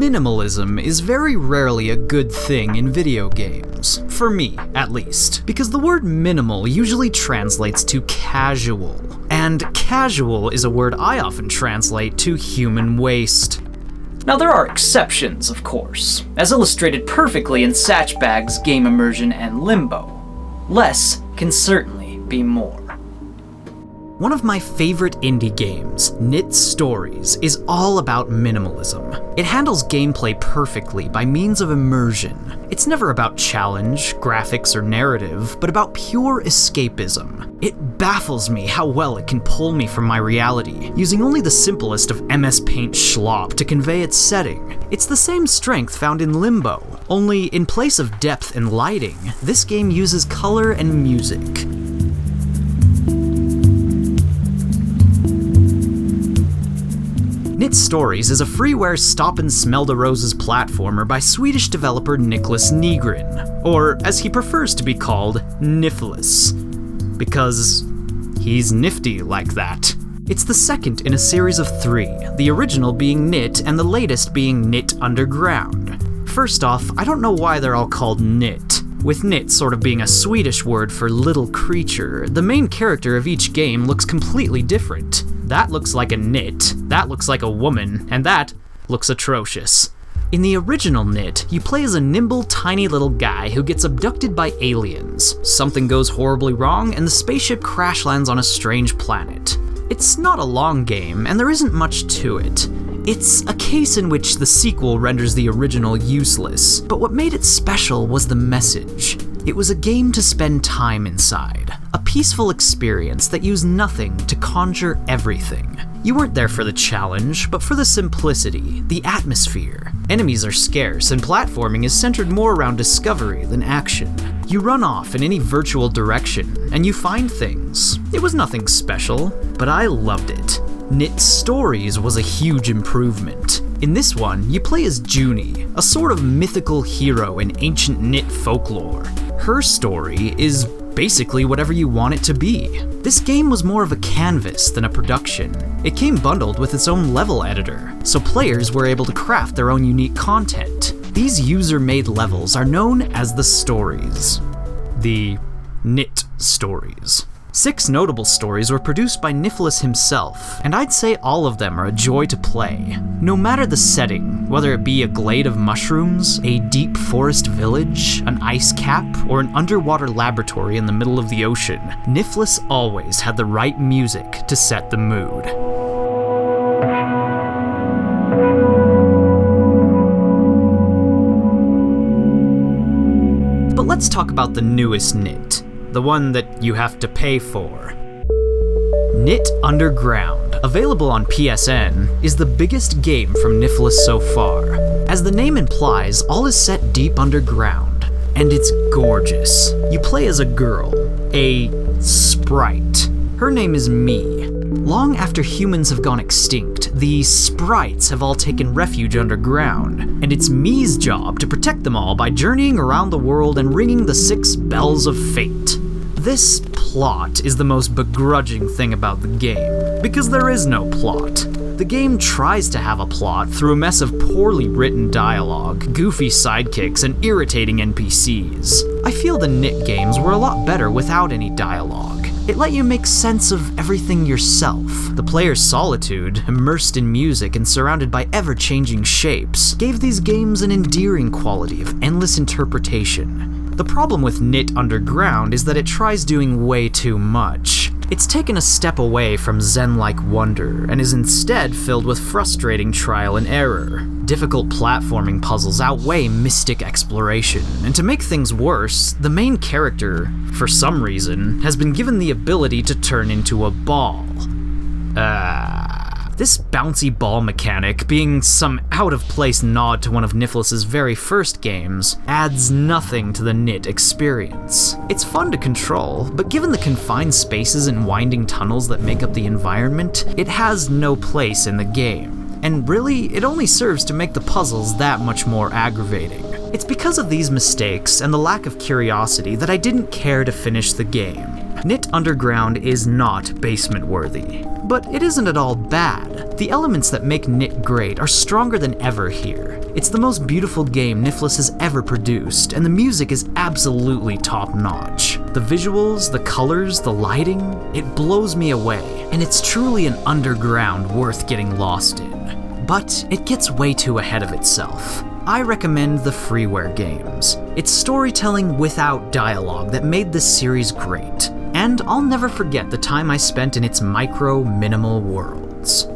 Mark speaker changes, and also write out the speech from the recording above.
Speaker 1: Minimalism is very rarely a good thing in video games, for me at least, because the word minimal usually translates to casual, and casual is a word I often translate to human waste.
Speaker 2: Now there are exceptions, of course, as illustrated perfectly in Satchbag's Game Immersion and Limbo. Less can certainly be more.
Speaker 1: One of my favorite indie games, KNYTT Stories, is all about minimalism. It handles gameplay perfectly by means of immersion. It's never about challenge, graphics, or narrative, but about pure escapism. It baffles me how well it can pull me from my reality, using only the simplest of MS Paint schlop to convey its setting. It's the same strength found in Limbo, only in place of depth and lighting, this game uses color and music. KNYTT Stories is a freeware stop-and-smell-the-roses platformer by Swedish developer Niklas Nygren, or as he prefers to be called, Niffless, because he's nifty like that. It's the second in a series of 3, the original being KNYTT and the latest being KNYTT Underground. First off, I don't know why they're all called KNYTT. With KNYTT sort of being a Swedish word for little creature, the main character of each game looks completely different. That looks like a knit, that looks like a woman, and that looks atrocious. In the original KNYTT, you play as a nimble, tiny little guy who gets abducted by aliens. Something goes horribly wrong, and the spaceship crash lands on a strange planet. It's not a long game, and there isn't much to it. It's a case in which the sequel renders the original useless, but what made it special was the message. It was a game to spend time inside, a peaceful experience that used nothing to conjure everything. You weren't there for the challenge, but for the simplicity, the atmosphere. Enemies are scarce, and platforming is centered more around discovery than action. You run off in any virtual direction, and you find things. It was nothing special, but I loved it. KNYTT Stories was a huge improvement. In this one, you play as Junie, a sort of mythical hero in ancient KNYTT folklore. Her story is basically whatever you want it to be. This game was more of a canvas than a production. It came bundled with its own level editor, so players were able to craft their own unique content. These user-made levels are known as the stories. The KNYTT Stories. 6 notable stories were produced by Niffless himself, and I'd say all of them are a joy to play. No matter the setting, whether it be a glade of mushrooms, a deep forest village, an ice cap, or an underwater laboratory in the middle of the ocean, Niffless always had the right music to set the mood. But let's talk about the newest KNYTT. The one that you have to pay for. KNYTT Underground, available on PSN, is the biggest game from Niffless so far. As the name implies, all is set deep underground, and it's gorgeous. You play as a girl, a sprite. Her name is Me. Long after humans have gone extinct, the sprites have all taken refuge underground, and it's Me's job to protect them all by journeying around the world and ringing the 6 bells of fate. This plot is the most begrudging thing about the game, because there is no plot. The game tries to have a plot through a mess of poorly written dialogue, goofy sidekicks, and irritating NPCs. I feel the KNYTT games were a lot better without any dialogue. It let you make sense of everything yourself. The player's solitude, immersed in music and surrounded by ever-changing shapes, gave these games an endearing quality of endless interpretation. The problem with KNYTT Underground is that it tries doing way too much. It's taken a step away from zen-like wonder and is instead filled with frustrating trial and error. Difficult platforming puzzles outweigh mystic exploration, and to make things worse, the main character, for some reason, has been given the ability to turn into a ball. This bouncy ball mechanic, being some out-of-place nod to one of Niffless's very first games, adds nothing to the KNYTT experience. It's fun to control, but given the confined spaces and winding tunnels that make up the environment, it has no place in the game. And really, it only serves to make the puzzles that much more aggravating. It's because of these mistakes and the lack of curiosity that I didn't care to finish the game. KNYTT Underground is not basement-worthy, but it isn't at all bad. The elements that make KNYTT great are stronger than ever here. It's the most beautiful game Niffless has ever produced, and the music is absolutely top-notch. The visuals, the colors, the lighting, it blows me away, and it's truly an underground worth getting lost in. But it gets way too ahead of itself. I recommend the freeware games. It's storytelling without dialogue that made this series great, and I'll never forget the time I spent in its minimal worlds.